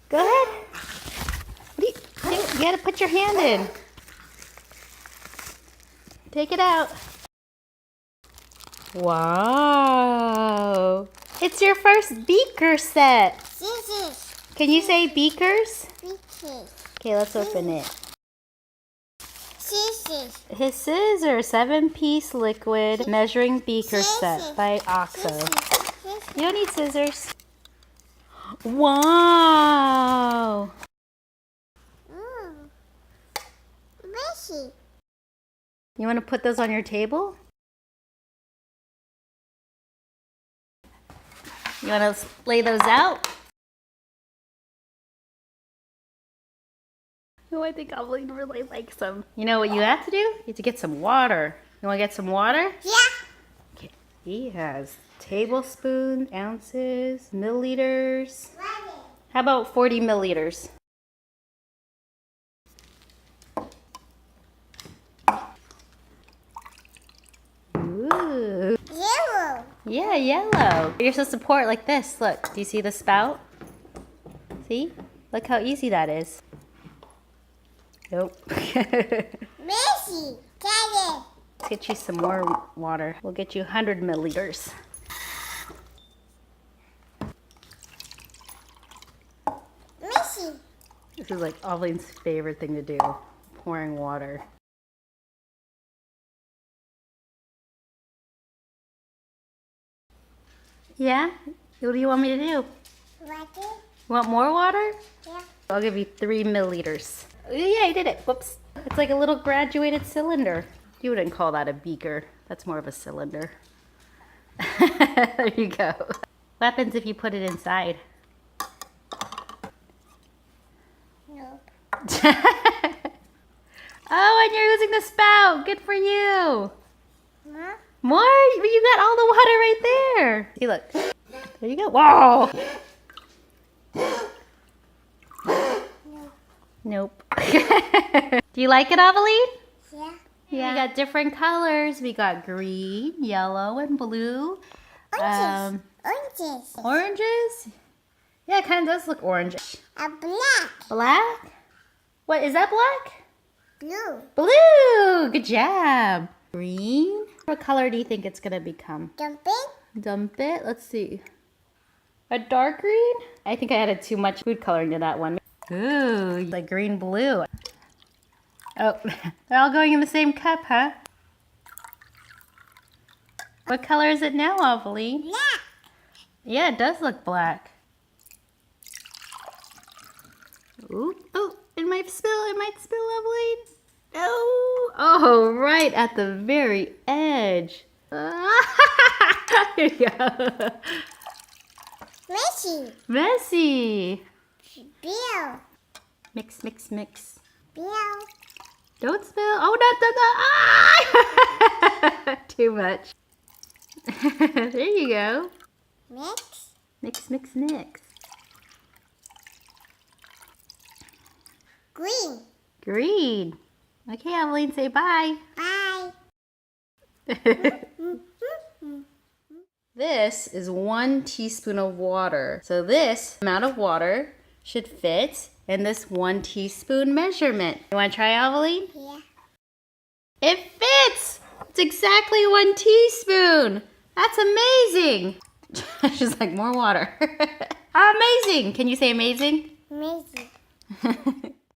Go ahead. You gotta put your hand in. Take it out. Wow. It's your first beaker set. Scissors. Can you say beakers? Beakers. Okay, let's open it. Scissors. His scissors, 7-piece liquid measuring beaker set by OXO. You don't need scissors. Wow. Messy. You want to put those on your table? You want to lay those out? Oh, I think Aveline really likes them. You know what you have to do? You have to get some water. You want to get some water? Yeah. Okay. He has tablespoons, ounces, milliliters. How about 40 milliliters? Ooh. Yellow. Yeah, yellow. You're supposed to pour it like this. Look, do you see the spout? See? Look how easy that is. Nope. Messy. Daddy. Let's get you some more water. We'll get you 100 milliliters. Messy. This is like Aveline's favorite thing to do, pouring water. Yeah? What do you want me to do? Water. You want more water? Yeah. I'll give you 3 milliliters. Yeah, I did it. Whoops. It's like a little graduated cylinder. You wouldn't call that a beaker. That's more of a cylinder. There you go. What happens if you put it inside? Nope. Oh, and you're using the spout. Good for you. Huh? More? You got all the water right there. See, look. There you go. Whoa. Nope. Do you like it, Aveline? Yeah. Yeah. We got different colors. We got green, yellow, and blue. Oranges. Oranges? Yeah, it kind of does look orange. A black. Black? What, is that black? Blue. Blue! Good job. Green? What color do you think it's going to become? Dumping. Dump it. Let's see. A dark green? I think I added too much food coloring to that one. Ooh, like green blue. Oh, they're all going in the same cup, huh? What color is it now, Aveline? Black. Yeah, it does look black. Ooh, oh, it might spill, Aveline. Oh, right at the very edge. Here you go. Messy. Messy. Bill. Mix, mix, mix. Bill. Don't spill. Oh, no. Ah! Too much. There you go. Mix. Mix, mix, mix. Green. Green. Okay, Aveline, say bye. Bye. This is 1 teaspoon of water. So this amount of water should fit in this 1 teaspoon measurement. You want to try, Aveline? Yeah. It fits! It's exactly 1 teaspoon. That's amazing. She's like, more water. Amazing. Can you say amazing? Amazing.